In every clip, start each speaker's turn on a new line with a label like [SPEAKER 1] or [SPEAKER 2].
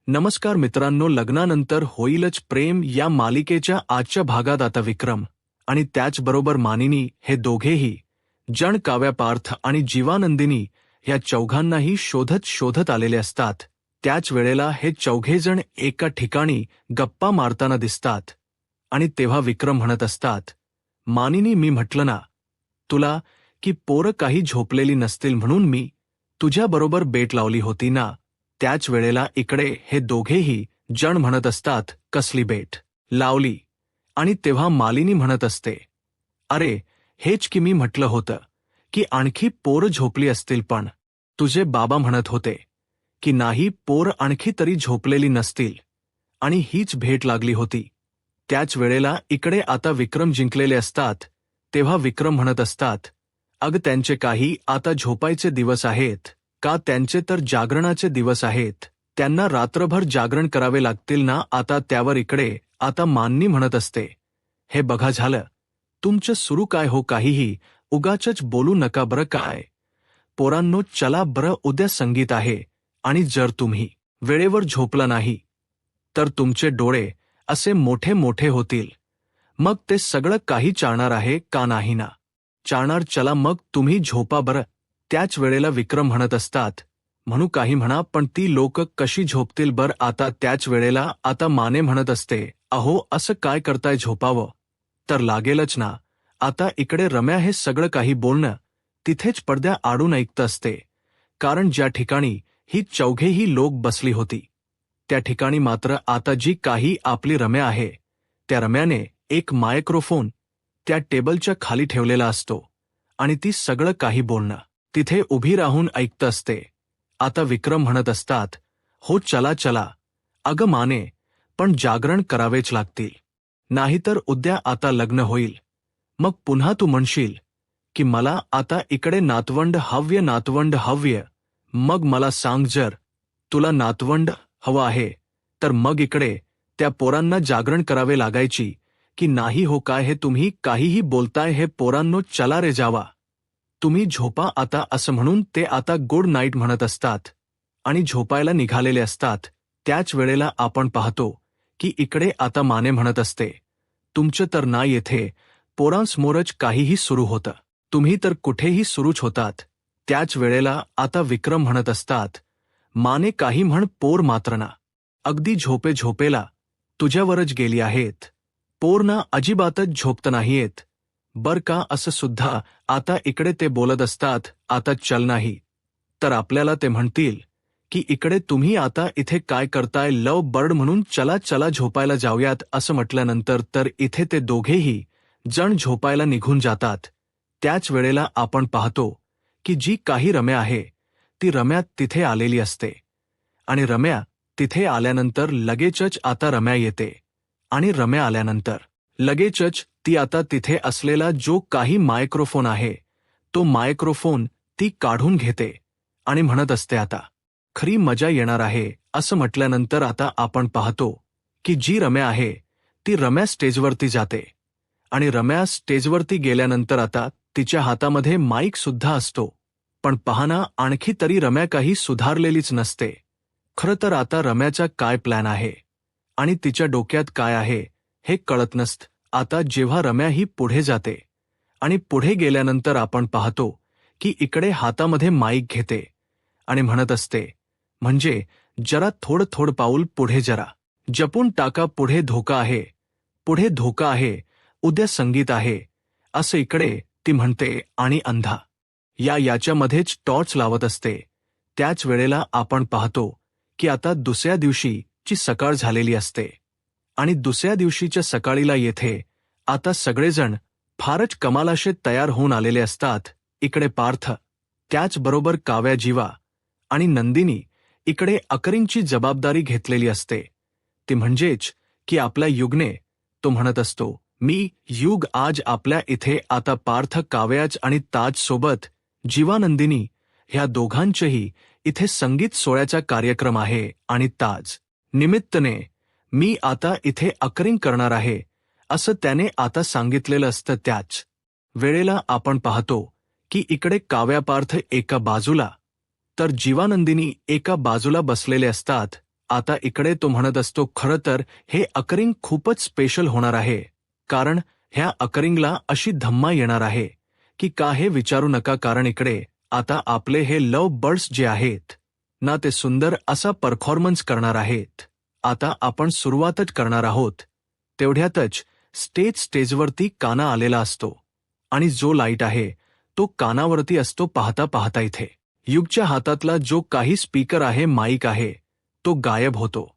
[SPEAKER 1] नमस्कार मित्रांनो, लग्नानंतर होईलच प्रेम या मालिकेच्या आजच्या भागात आता विक्रम आणि त्याचबरोबर मानिनी हे दोघेही जण काव्या, पार्थ आणि जीवानंदिनी ह्या चौघांनाही शोधत शोधत आलेले असतात. त्याच वेळेला हे चौघेजण एका ठिकाणी गप्पा मारताना दिसतात आणि तेव्हा विक्रम म्हणत असतात, मानिनी, मी म्हटलं ना तुला की पोरं काही झोपलेली नसतील म्हणून मी तुझ्याबरोबर बेट लावली होती ना. त्याच वेळेला इकडे हे दोघेही जण म्हणत असतात, कसली बेट लावली? आणि तेव्हा मालिनी म्हणत असते, अरे हेच की मी म्हटलं होतं की आणखी पोरं झोपली असतील, पण तुझे बाबा म्हणत होते की नाही, पोर आणखी तरी झोपलेली नसतील आणि हीच भेट लागली होती. त्याच वेळेला इकडे आता विक्रम जिंकलेले असतात. तेव्हा विक्रम म्हणत असतात, अग त्यांचे काही आता झोपायचे दिवस आहेत का? त्यांचे तर जागरणाचे दिवस आहेत. त्यांना रात्रभर जागरण करावे लागतील ना आता. त्यावर इकडे आता मानिनी म्हणत असते, हे बघा, झालं तुमचं सुरू काय हो, काहीही उगाचच बोलू नका बरं. काय पोरांनो, चला बरं, उद्या संगीत आहे आणि जर तुम्ही वेळेवर झोपला नाही तर तुमचे डोळे असे मोठे मोठे होतील. मग ते सगळं काही चालणार आहे का? नाही ना चालणार. चला मग तुम्ही झोपा बरं. त्याच वेळेला विक्रम म्हणत असतात, म्हणू काही म्हणा, पण ती लोक कशी झोपतील बर आता. त्याच वेळेला आता माने म्हणत असते, अहो असं काय करताय, झोपावं तर लागेलच ना. आता इकडे रम्या हे सगळं काही बोलणं तिथेच पडद्या आडून ऐकत असते, कारण ज्या ठिकाणी ही चौघेही लोक बसली होती त्या ठिकाणी मात्र आता जी काही आपली रम्या आहे, त्या रम्याने एक मायक्रोफोन त्या टेबलच्या खाली ठेवलेला असतो आणि ती सगळं काही बोलणं तिथे उभी राहून ऐकत असते. आता विक्रम म्हणत असतात, हो चला चला, अगं माने, पण जागरण करावेच लागतील, नाहीतर उद्या आता लग्न होईल. मग पुन्हा तू म्हणशील की मला आता इकडे नातवंड हव्य, नातवंड हव्य. मग मला सांग, जर तुला नातवंड हवं आहे तर मग इकडे त्या पोरांना जागरण करावे लागायची की नाही हो? काय हे तुम्ही काहीही बोलताय? हे पोरांनो, चला रे जावा, तुम्ही झोपा आता, असं म्हणून ते आता गुड नाईट म्हणत असतात आणि झोपायला निघालेले असतात. त्याच वेळेला आपण पाहतो की इकडे आता माने म्हणत असते, तुमचं तर ना येथे पोरांसमोरच काहीही सुरू होतं, तुम्ही तर कुठेही सुरूच होतात. त्याच वेळेला आता विक्रम म्हणत असतात, माने काही म्हण, पोर मात्र ना अगदी झोपेला तुझ्यावरच गेली आहेत. पोर ना अजिबातच झोपत नाहीयेत बर का. असं सुद्धा आता इकडे ते बोलत असतात. आता चल नाही तर आपल्याला ते म्हणतील की इकडे तुम्ही आता इथे काय करताय, लव बर्ड, म्हणून चला चला झोपायला जाऊयात. असं म्हटल्यानंतर तर इथे ते दोघेही जण झोपायला निघून जातात. त्याच वेळेला आपण पाहतो की जी काही रम्या आहे ती रम्या तिथे आलेली असते आणि रम्या तिथे आल्यानंतर लगेचच आता रम्या येते आणि रम्या आल्यानंतर लगेचच ती आता तिथे असलेला जो काही मायक्रोफोन आहे तो मायक्रोफोन ती काढून घेते आणि म्हणत असते, आता खरी मजा येणार आहे. असं म्हटल्यानंतर आता आपण पाहतो की जी रम्या आहे ती रम्या स्टेजवरती जाते आणि रम्या स्टेजवरती गेल्यानंतर आता तिच्या हातामध्ये माईक सुद्धा असतो. पण पहाना, आणखी तरी रम्या काही सुधारलेलीच नसते. खरं तर आता रम्याचा काय प्लॅन आहे आणि तिच्या डोक्यात काय आहे हे कळत नसतं. आता जेव्हा रम्या ही पुढे जाते आणि पुढे गेल्यानंतर आपण पाहतो की इकडे हातामध्ये माईक घेते आणि म्हणत असते, म्हणजे जरा थोडं पाऊल पुढे, जरा जपून टाका, पुढे धोका आहे, पुढे धोका आहे, उद्या संगीत आहे, असं इकडे ती म्हणते आणि अंधा याच्यामध्येच टॉर्च लावत असते. त्याच वेळेला आपण पाहतो की आता दुसऱ्या दिवशीची सकाळ झालेली असते आणि दुसऱ्या दिवशीच्या सकाळीला येथे आता सगळेजण फारच कमालाशे तयार होऊन आलेले असतात. इकडे पार्थ, त्याचबरोबर काव्या, जीवा आणि नंदिनी इकडे अकरिंगची जबाबदारी घेतलेली असते. ती म्हणजेच की आपल्या युगने तो म्हणत असतो, मी युग आज आपल्या इथे. आता पार्थ, काव्याच आणि ताज सोबत जीवानंदिनी ह्या दोघांचेही इथे संगीत सोहळ्याचा कार्यक्रम आहे आणि ताज निमित्तने मी आता इथे अकरिंग करणार आहे असं त्याने आता सांगितलेलं असतं. त्याच वेळेला आपण पाहतो की इकडे काव्या, पार्थ एका बाजूला तर जीवानंदिनी एका बाजूला बसलेले असतात आता इकडे तो म्हणत असतो, खरं तर हे अकरिंग खूपच स्पेशल होणार आहे, कारण ह्या अकरिंगला अशी धम्मा येणार आहे की का हे विचारू नका. कारण इकडे आता आपले हे लव बर्ड्स जे आहेत ना, ते सुंदर असा परफॉर्मन्स करणार आहेत. आता आपण सुरुवातच करणार आहोत. तेवढ्यातच स्टेजवरती काना आलेला असतो आणि जो लाईट आहे तो कानावरती असतो. पाहता पाहता इथे युगच्या हातातला जो काही स्पीकर आहे, माईक आहे, तो गायब होतो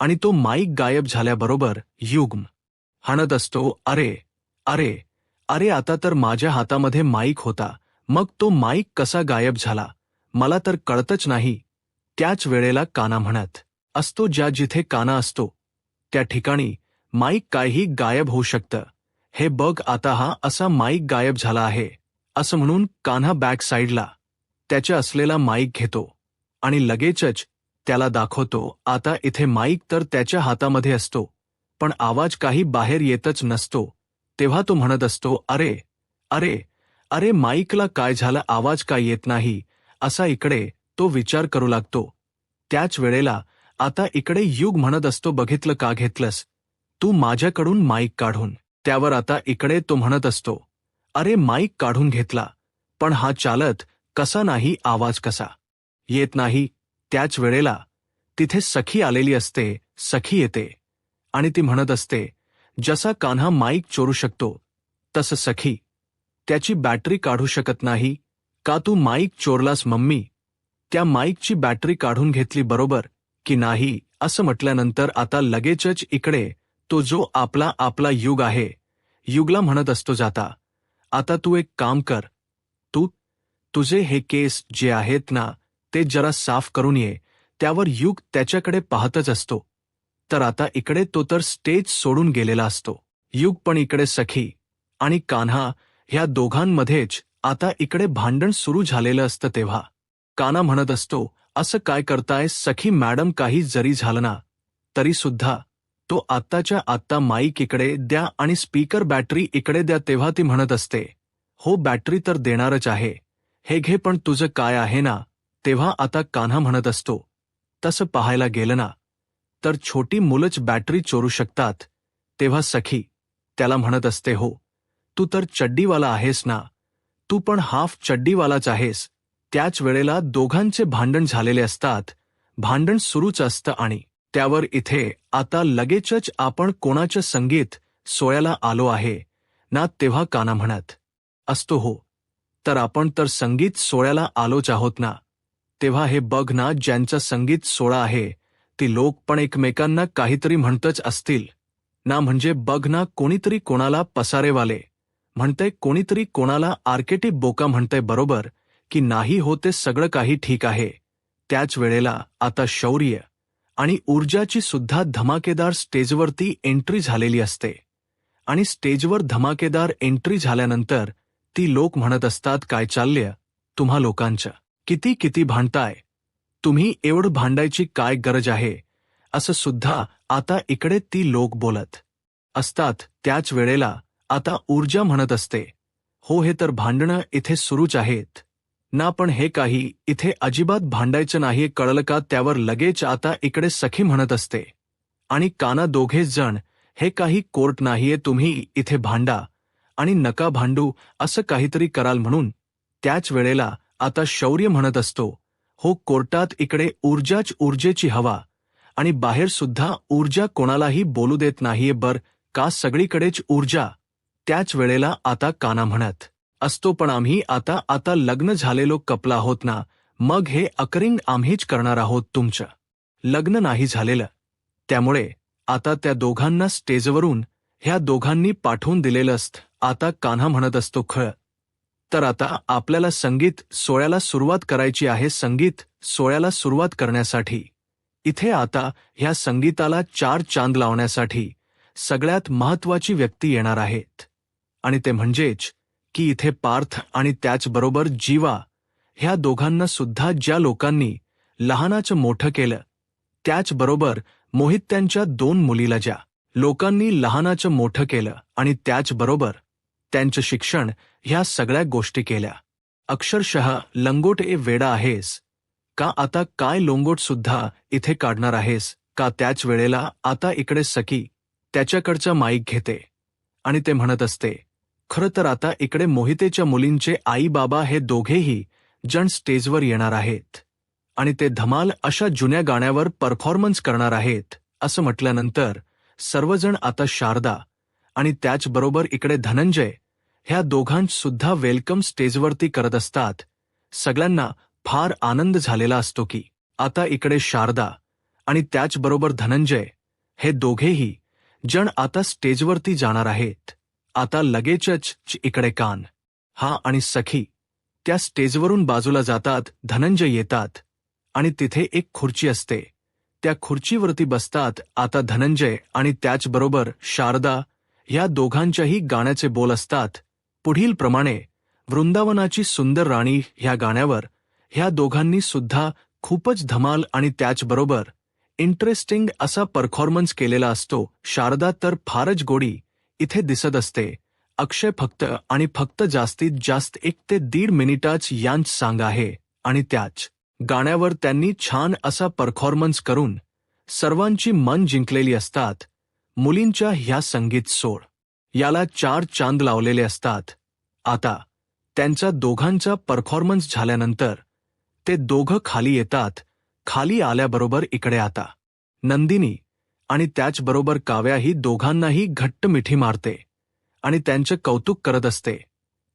[SPEAKER 1] आणि तो माईक गायब झाल्याबरोबर युग म्हणत असतो, अरे अरे अरे, आता तर माझ्या हातामध्ये माईक होता, मग तो माईक कसा गायब झाला मला तर कळतच नाही. त्याच वेळेला काना म्हणत असतो, ज्या जिथे काना असतो त्या ठिकाणी माईक काहीही गायब होऊ शकतं. हे बघ, आता हा असा माईक गायब झाला आहे. असं म्हणून कान्हा बॅक साईडला त्याच्या असलेला माईक घेतो आणि लगेचच त्याला दाखवतो. आता इथे माईक तर त्याच्या हातामध्ये असतो, पण आवाज काही बाहेर येतच नसतो. तेव्हा तो म्हणत असतो, अरे अरे अरे, माईकला काय झालं, आवाज का येत नाही, असा इकडे तो विचार करू लागतो. त्याच वेळेला आता इकडे युग म्हणत असतो, बघितलं का घेतलंस तू माझ्याकडून माईक काढून. त्यावर आता इकडे तो म्हणत असतो, अरे माईक काढून घेतला, पण हा चालत कसा नाही, आवाज कसा येत नाही. त्याच वेळेला तिथे सखी आलेली असते. सखी येते आणि ती म्हणत असते, जसा कान्हा माईक चोरू शकतो तसं सखी त्याची बॅटरी काढू शकत नाही का. तू माईक चोरलास मम्मी, त्या माईकची बॅटरी काढून घेतली बरोबर की नाही, असं म्हटल्यानंतर आता लगेचच इकडे तो जो आपला युग आहे, युगला म्हणत असतो, जाता आता तू एक काम कर, तुझे हे केस जे आहेत ना ते जरा साफ करून ये. त्यावर युग त्याच्याकडे पाहतच असतो. तर आता इकडे तो तर स्टेज सोडून गेलेला असतो. युग पण इकडे सखी आणि कान्हा ह्या दोघांमध्येच आता इकडे भांडण सुरू झालेलं असतं. तेव्हा कान्हा म्हणत असतो, असं काय करताय सखी मॅडम, काही जरी झालं ना तरी सुद्धा तो आत्ताच्या आत्ता माईक इकडे द्या आणि स्पीकर बॅटरी इकडे द्या. तेव्हा ती म्हणत असते, हो बॅटरी तर देणारच आहे, हे घे, पण तुझं काय आहे ना. तेव्हा आता कान्हा म्हणत असतो, तसं पाहायला गेलं ना तर छोटी मुलंच बॅटरी चोरू शकतात. तेव्हा सखी त्याला म्हणत असते, हो तू तर चड्डीवाला आहेस ना, तू पण हाफ चड्डीवालाच आहेस. त्याच वेळेला दोघांचे भांडण झालेले असतात. भांडण सुरूच असतं आणि त्यावर इथे आता लगेचच आपण कोणाच्या संगीत सोहळ्याला आलो आहे ना. तेव्हा कान्हा म्हणत असतो, हो तर आपण तर संगीत सोहळ्याला आलोच आहोत ना. तेव्हा हे बघ ना, ज्यांचा संगीत सोहळा आहे ती लोक पण एकमेकांना काहीतरी म्हणतच असतील ना. म्हणजे बघ ना, कोणीतरी कोणाला पसारेवाले म्हणतंय, कोणीतरी कोणाला आर्केटिप बोका म्हणतंय, बरोबर की नाही. होते सगळं काही ठीक आहे. त्याच वेळेला आता शौर्य आणि ऊर्जाची सुद्धा धमाकेदार स्टेजवरती एंट्री झालेली असते आणि स्टेजवर धमाकेदार एंट्री झाल्यानंतर ती लोक म्हणत असतात, काय चाललंय तुम्हा लोकांचं, किती किती भांडताय तुम्ही, एवढं भांडायची काय गरज आहे, असं सुद्धा आता इकडे ती लोक बोलत असतात. त्याच वेळेला आता ऊर्जा म्हणत असते, हो हे तर भांडणं इथे सुरूच आहेत ना, पण हे काही इथे अजिबात भांडायचं नाहीये, कळलं का. त्यावर लगेच आता इकडे सखी म्हणत असते आणि काना, दोघेच जण हे काही कोर्ट नाहीये, तुम्ही इथे भांडा आणि नका भांडू, असं काहीतरी कराल म्हणून. त्याच वेळेला आता शौर्य म्हणत असतो, हो कोर्टात इकडे ऊर्जेची हवा आणि बाहेर सुद्धा ऊर्जा कोणालाही बोलू देत नाहीये, बर का, सगळीकडेच ऊर्जा. त्याच वेळेला आता काना म्हणत असतो, पण आम्ही आता लग्न झालेलो कपल आहोत ना, मग हे अकरिंग आम्हीच करणार आहोत, तुमचं लग्न नाही झालेलं. त्यामुळे आता त्या दोघांना स्टेजवरून ह्या दोघांनी पाठवून दिलेलं असतं. आता कान्हा म्हणत असतो, खरं तर आता आपल्याला संगीत सोहळ्याला सुरुवात करायची आहे. संगीत सोहळ्याला सुरुवात करण्यासाठी इथे आता ह्या संगीताला चार चांद लावण्यासाठी सगळ्यात महत्त्वाची व्यक्ती येणार आहेत आणि ते म्हणजेच की इथे पार्थ आणि त्याचबरोबर जीवा, ह्या दोघांना सुद्धा ज्या लोकांनी लहानाचं मोठं केलं, त्याचबरोबर मोहित त्यांच्या दोन मुलीला ज्या लोकांनी लहानाचं मोठं केलं आणि त्याचबरोबर त्यांचं शिक्षण, ह्या सगळ्या गोष्टी केल्या. अक्षरशः लंगोटे वेडा आहेस का आता काय लोंगोट सुद्धा इथे काढणार आहेस का? त्याच वेळेला आता इकडे सखी त्याच्याकडचा माईक घेते आणि ते म्हणत असते, खरं तर आता इकडे मोहितेच्या मुलींचे आई बाबा हे दोघेही जण स्टेजवर येणार आहेत आणि ते धमाल अशा जुन्या गाण्यावर परफॉर्मन्स करणार आहेत. असं म्हटल्यानंतर सर्वजण आता शारदा आणि त्याचबरोबर इकडे धनंजय ह्या दोघांसुद्धा वेलकम स्टेजवरती करत असतात. सगळ्यांना फार आनंद झालेला असतो की आता इकडे शारदा आणि त्याचबरोबर धनंजय हे दोघेही जण आता स्टेजवरती जाणार आहेत. आता लगेचच इकडे कान हा आणि सखी त्या स्टेजवरून बाजूला जातात. धनंजय येतात आणि तिथे एक खुर्ची असते, त्या खुर्चीवरती बसतात. आता धनंजय आणि त्याचबरोबर शारदा ह्या दोघांच्याही गाण्याचे बोल असतात पुढील प्रमाणे, वृंदावनाची सुंदर राणी ह्या गाण्यावर ह्या दोघांनी सुद्धा खूपच धमाल आणि त्याचबरोबर इंटरेस्टिंग असा परफॉर्मन्स केलेला असतो. शारदा तर फारच गोडी इथे दिसत असते. अक्षय फक्त आणि फक्त जास्तीत जास्त 1 ते 1.5 मिनिटाच यांच सांग आहे आणि त्याच गाण्यावर त्यांनी छान असा परफॉर्मन्स करून सर्वांची मन जिंकलेली असतात. मुलींच्या ह्या संगीत सोड याला 4 चांद लावलेले असतात. आता त्यांचा दोघांचा परफॉर्मन्स झाल्यानंतर ते दोघं खाली येतात. खाली आल्याबरोबर इकडे आता नंदिनी आणि त्याचबरोबर काव्या ही दोघांनाही घट्ट मिठी मारते आणि त्यांचं कौतुक करत असते,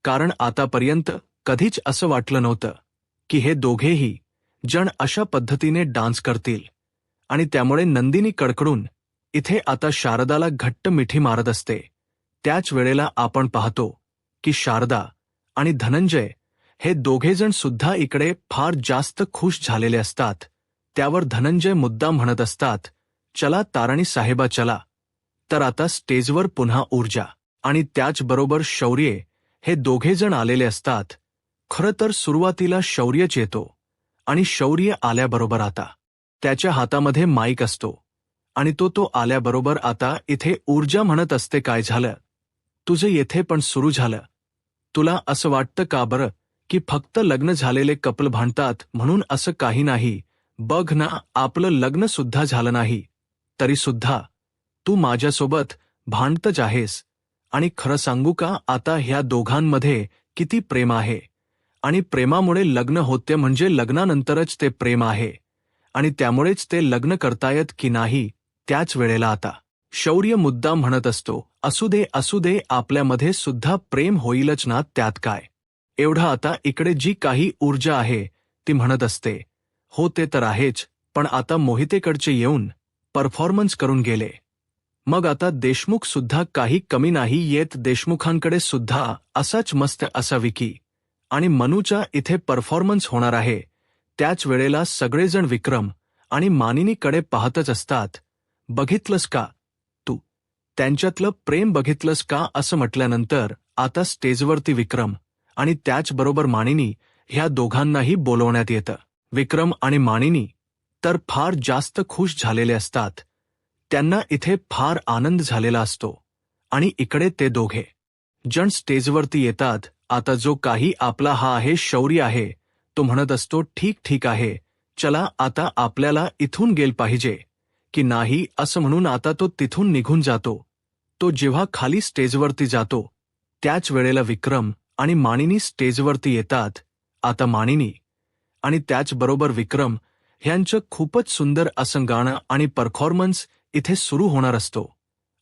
[SPEAKER 1] कारण आतापर्यंत कधीच असं वाटलं नव्हतं की हे दोघेही जण अशा पद्धतीने डान्स करतील. आणि त्यामुळे नंदिनी कडकडून इथे आता शारदाला घट्ट मिठी मारत असते. त्याच वेळेला आपण पाहतो की शारदा आणि धनंजय हे दोघेजण सुद्धा इकडे फार जास्त खुश झालेले असतात. त्यावर धनंजय मुद्दाम म्हणत असतात, चला ताराणी साहेबा चला. तर आता स्टेजवर पुन्हा ऊर्जा आणि त्याचबरोबर शौर्य हे दोघेजण आलेले असतात. खरं तर सुरुवातीला शौर्यच येतो आणि शौर्य आल्याबरोबर आता त्याच्या हातामध्ये माईक असतो आणि तो आल्याबरोबर आता इथे ऊर्जा म्हणत असते, काय झालं तुझं येथे पण सुरू झालं? तुला असं वाटतं का बरं की फक्त लग्न झालेले कपल भांडतात म्हणून? असं काही नाही. बघ ना, आपलं लग्न सुद्धा झालं नाही तरी सुद्धा तू माझ्यासोबत भांडतच आहेस. आणि खरं सांगू का, आता ह्या दोघांमध्ये किती प्रेम आहे आणि प्रेमामुळे लग्न होते म्हणजे लग्नानंतरच ते प्रेम आहे आणि त्यामुळेच ते लग्न करतायत की नाही. त्याच वेळेला आता शौर्य मुद्दाम म्हणत असतो, असू दे आपल्यामध्ये सुद्धा प्रेम होईलच ना, त्यात काय एवढं. आता इकडे जी काही ऊर्जा आहे ती म्हणत असते, हो ते तर आहेच, पण आता मोहितेकडचे येऊन परफॉर्मन्स करून गेले, मग आता देशमुख सुद्धा काही कमी नाही येत. देशमुखांकडे सुद्धा असाच मस्त असा विकी आणि मनूचा इथे परफॉर्मन्स होणार आहे. त्याच वेळेला सगळेजण विक्रम आणि मानिनीकडे पाहतच असतात. बघितलंस का तू, त्यांच्यातलं प्रेम बघितलंस का? असं म्हटल्यानंतर आता स्टेजवरती विक्रम आणि त्याचबरोबर मानिनी ह्या दोघांनाही बोलवण्यात येतं. विक्रम आणि मानिनी तर फार जास्त खुश झालेले असतात. त्यांना इथे फार आनंद झालेला असतो आणि इकडे ते दोघे जण स्टेजवरती येतात. आता जो काही आपला हा आहे शौर्य आहे, तो म्हणत असतो, ठीक आहे, चला आता आपल्याला इथून गेल पाहिजे की नाही असं म्हणून आता तो तिथून निघून जातो. तो जेव्हा खाली स्टेजवरती जातो त्याच वेळेला विक्रम आणि मानिनी स्टेजवरती येतात. आता मानिनी आणि त्याचबरोबर विक्रम ह्यांचं खूपच सुंदर असं गाणं आणि परफॉर्मन्स इथे सुरू होणार असतो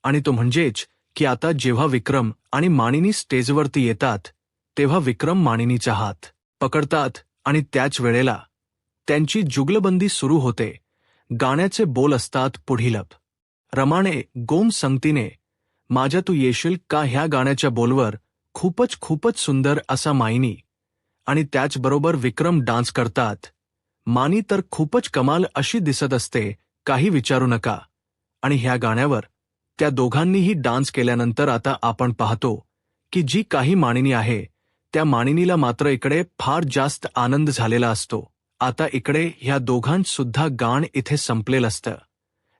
[SPEAKER 1] आणि तो म्हणजेच की आता जेव्हा विक्रम आणि मानिनी स्टेजवरती येतात तेव्हा विक्रम मानिनीचा हात पकडतात आणि त्याच वेळेला त्यांची जुगलबंदी सुरू होते. गाण्याचे बोल असतात पुढीलप रमाणे गोम संगतीने माझ्या तू येशील का. ह्या गाण्याच्या बोलवर खूपच सुंदर असा मानिनी आणि त्याचबरोबर विक्रम डान्स करतात. मानी तर खूपच कमाल अशी दिसत असते, काही विचारू नका. आणि ह्या गाण्यावर त्या दोघांनीही डान्स केल्यानंतर आता आपण पाहतो की जी काही मानिनी आहे त्या मानिनीला मात्र इकडे फार जास्त आनंद झालेला असतो. आता इकडे ह्या दोघांसुद्धा गाण इथे संपलेलं असतं.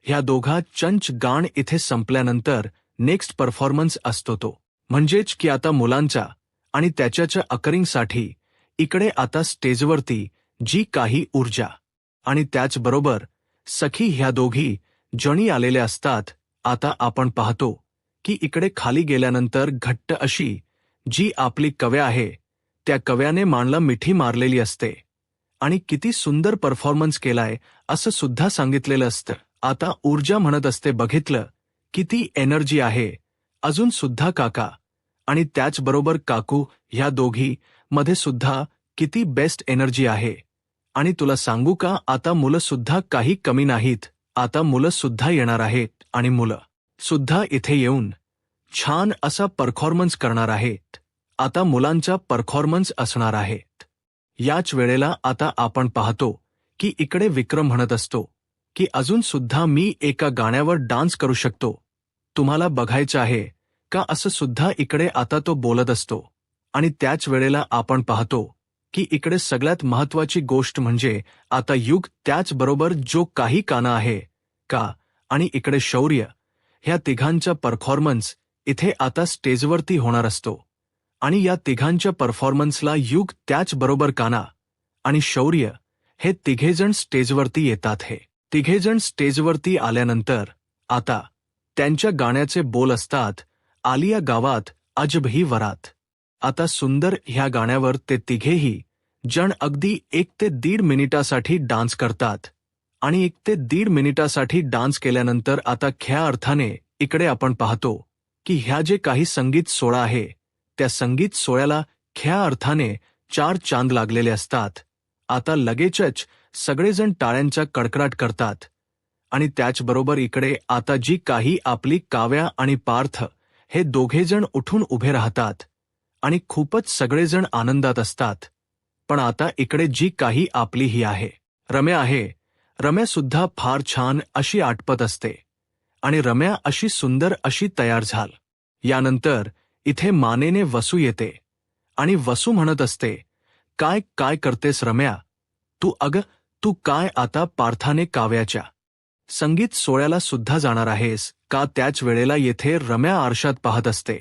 [SPEAKER 1] ह्या दोघा चंच गाण इथे संपल्यानंतर नेक्स्ट परफॉर्मन्स असतो तो म्हणजेच की आता मुलांचा आणि त्याच्याच्या अकरिंगसाठी इकडे आता स्टेजवरती जी काही ऊर्जा आणि त्याचबरोबर सखी ह्या दोघी जणी आलेल्या असतात. आता आपण पाहतो की इकडे खाली गेल्यानंतर घट्ट अशी जी आपली कव्या आहे त्या कव्याने मानला मिठी मारलेली असते आणि किती सुंदर परफॉर्मन्स केलाय असं सुद्धा सांगितलेलं असतं. आता ऊर्जा म्हणत असते बघितलं किती एनर्जी आहे. अजून सुद्धा काका आणि त्याचबरोबर काकू ह्या दोघी मध्ये सुद्धा किती बेस्ट एनर्जी आहे. आणि तुला सांगू का आता मुलं सुद्धा काही कमी नाहीत. आता मुलं सुद्धा येणार आहेत आणि मुलं सुद्धा इथे येऊन छान असा परफॉर्मन्स करणार आहेत. आता मुलांचा परफॉर्मन्स असणार आहेत. याच वेळेला आता आपण पाहतो की इकडे विक्रम म्हणत असतो की अजून सुद्धा मी एका गाण्यावर डान्स करू शकतो, तुम्हाला बघायचं आहे का असं सुद्धा इकडे आता तो बोलत असतो. आणि त्याच वेळेला आपण पाहतो की इकडे सगळ्यात महत्वाची गोष्ट म्हणजे आता युग त्याचबरोबर जो काही काना आहे का आणि इकडे शौर्य ह्या तिघांचा परफॉर्मन्स इथे आता स्टेजवरती होणार असतो. आणि या तिघांच्या परफॉर्मन्सला युग त्याचबरोबर काना आणि शौर्य हे तिघेजण स्टेजवरती येतात. हे तिघेजण स्टेजवरती आल्यानंतर आता त्यांच्या गाण्याचे बोल असतात, आलिया गावात अजब ही वरात. आता सुंदर ह्या गाण्यावर ते तिघेही जण अगदी 1 ते 1.5 मिनिटासाठी डान्स करतात. आणि 1 ते 1.5 मिनिटासाठी डान्स केल्यानंतर आता ख्या अर्थाने इकडे आपण पाहतो की ह्या जे काही संगीत सोहळा आहे त्या संगीत सोहळ्याला ख्या अर्थाने 4 चांद लागलेले असतात. आता लगेचच सगळेजण टाळ्यांचा कडकडाट करतात. आणि त्याचबरोबर इकडे आता जी काही आपली काव्या आणि पार्थ हे दोघेजण उठून उभे राहतात आणि खूपच सगळेजण आनंदात असतात. पण आता इकडे जी काही आपली ही आहे रम्या आहे, रम्या सुद्धा फार छान अशी आटपत असते आणि रम्या अशी सुंदर अशी तयार झाल. यानंतर इथे मानेने वसू येते आणि वसू म्हणत असते, काय काय करतेस रम्या तू काय आता पार्थाने काव्याच्या संगीत सोहळ्याला सुद्धा जाणार आहेस का. त्याच वेळेला येथे रम्या आरशात पाहत असते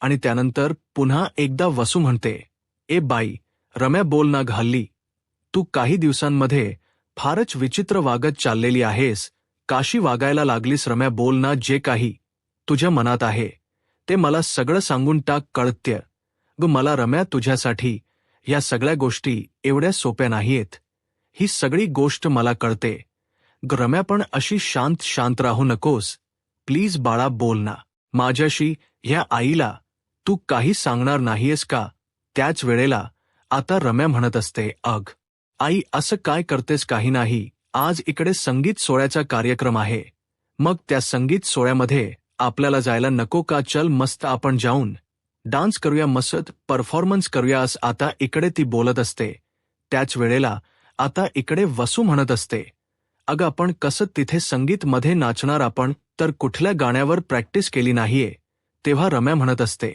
[SPEAKER 1] आणि त्यानंतर पुन्हा एकदा वसू म्हणते, ए बाई रम्या बोल ना घाल्ली, तू काही दिवसांमध्ये फारच विचित्र वागत चाललेली आहेस. काशी वागायला लागलीस रम्या, बोल ना, जे काही तुझ्या मनात आहे ते मला सगळं सांगून टाक. कळत्य ग मला रम्या, तुझ्यासाठी ह्या सगळ्या गोष्टी एवढ्या सोप्या नाहीयेत. ही सगळी गोष्ट मला कळते ग रम्या, पण अशी शांत शांत राहू नकोस प्लीज बाळा, बोल ना माझ्याशी. ह्या आईला तू काही सांगणार नाहीयेस का. त्याच वेळेला आता रम्या म्हणत असते, अग आई असं काय करतेस. काही नाही, आज इकडे संगीत सोहळ्याचा कार्यक्रम आहे, मग त्या संगीत सोहळ्यामध्ये आपल्याला जायला नको का. चल मस्त आपण जाऊन डान्स करूया, मस्त परफॉर्मन्स करूया. आता इकडे ती बोलत असते. त्याच वेळेला आता इकडे वसू म्हणत असते, अगं आपण कसं तिथे संगीत मध्ये नाचणार, आपण तर कुठल्या गाण्यावर प्रॅक्टिस केली नाहीये. तेव्हा रम्या म्हणत असते,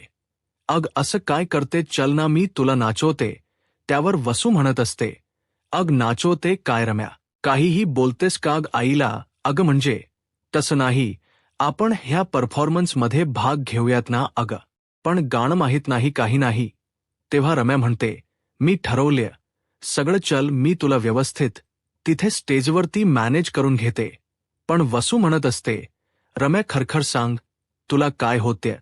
[SPEAKER 1] अग असं काय करते, चल ना मी तुला नाचवते. त्यावर वसू म्हणत असते, अग नाचवते काय रम्या, काहीही बोलतेस का. आईला अगं म्हणजे तसं नाही, आपण ह्या परफॉर्मन्समध्ये भाग घेऊयात ना. अगं पण गाणं माहीत नाही, काही नाही. तेव्हा रम्या म्हणते, मी ठरवलं सगळं, चल मी तुला व्यवस्थित तिथे स्टेजवरती मॅनेज करून घेते. पण वसू म्हणत असते, रम्या खरखर सांग, तुला काय होते,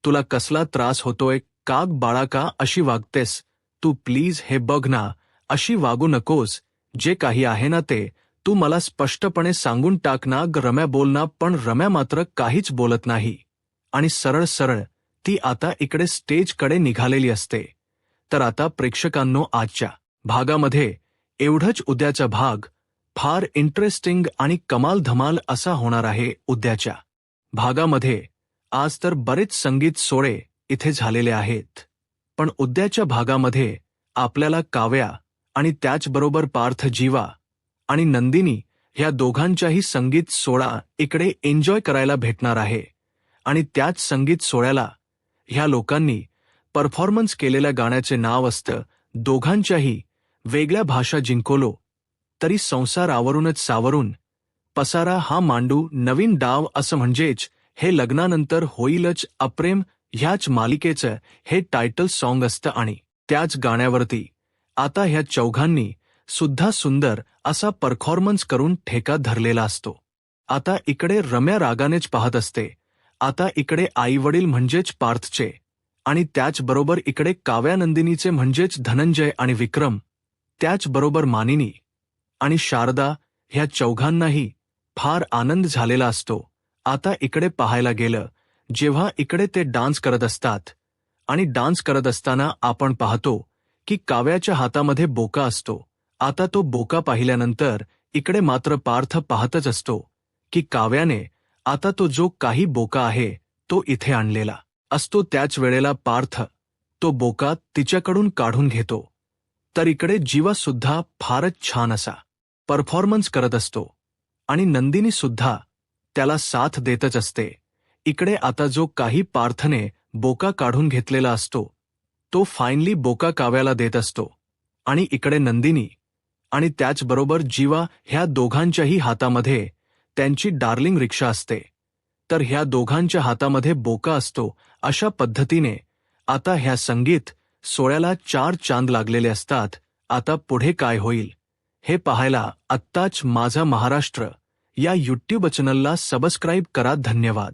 [SPEAKER 1] तुला कसला त्रास होतोय काग बाळा, का अशी वागतेस तू. प्लीज हे बघ ना, अशी वागू नकोस. जे काही आहे ना ते तू मला स्पष्टपणे सांगून टाक ना. रम्या बोल ना. पण रम्या मात्र काहीच बोलत नाही आणि सरळ सरळ ती आता इकडे स्टेजकडे निघालेली असते. तर आता प्रेक्षकांनो, आजच्या भागामध्ये एवढंच. उद्याचा भाग फार इंटरेस्टिंग आणि कमाल धमाल असा होणार आहे. उद्याच्या भागामध्ये आज तर बरेच संगीत सोहळे इथे झालेले आहेत, पण उद्याच्या भागामध्ये आपल्याला काव्या आणि त्याचबरोबर पार्थ, जीवा आणि नंदिनी ह्या दोघांच्याही संगीत सोहळा इकडे एन्जॉय करायला भेटणार आहे. आणि त्याच संगीत सोहळ्याला ह्या लोकांनी परफॉर्मन्स केलेल्या गाण्याचे नाव असतं, दोघांच्याही वेगळ्या भाषा जिंकोलो तरी संसार आवरूनच सावरून पसारा हा मांडू नवीन डाव. असं म्हणजेच हे लग्नानंतर होईलच अप्रेम ह्याच मालिकेचं हे टायटल सॉन्ग असतं. आणि त्याच गाण्यावरती आता ह्या चौघांनी सुद्धा सुंदर असा परफॉर्मन्स करून ठेका धरलेला असतो. आता इकडे रम्या रागानेच पाहत असते. आता इकडे आईवडील म्हणजेच पार्थचे आणि त्याचबरोबर इकडे काव्यानंदिनीचे म्हणजेच धनंजय आणि विक्रम, त्याचबरोबर मानिनी आणि शारदा ह्या चौघांनाही फार आनंद झालेला असतो. आता इकडे पाहायला गेलं, जेव्हा इकडे ते डान्स करत असतात आणि डान्स करत असताना आपण पाहतो की काव्याच्या हातामध्ये बोका असतो. आता तो बोका पाहिल्यानंतर इकडे मात्र पार्थ पाहतच असतो की काव्याने आता तो जो काही बोका आहे तो इथे आणलेला असतो. त्याच वेळेला पार्थ तो बोका तिच्याकडून काढून घेतो. तर इकडे जीवा सुद्धा फारच छान असा परफॉर्मन्स करत असतो आणि नंदिनी सुद्धा त्याला साथ देतच असते. इकडे आता जो काही पार्थने बोका काढून घेतलेला असतो तो फायनली बोका काव्याला देत असतो आणि इकडे नंदिनी आणि त्याचबरोबर जीवा ह्या दोघांच्याही हातामध्ये त्यांची डार्लिंग रिक्षा असते. तर ह्या दोघांच्या हातामध्ये बोका असतो. अशा पद्धतीने आता ह्या संगीत सोहळ्याला 4 चांद लागलेले असतात. आता पुढे काय होईल हे पाहायला आत्ताच माझा महाराष्ट्र या यूट्यूब चॅनलला सबस्क्राईब करा. धन्यवाद.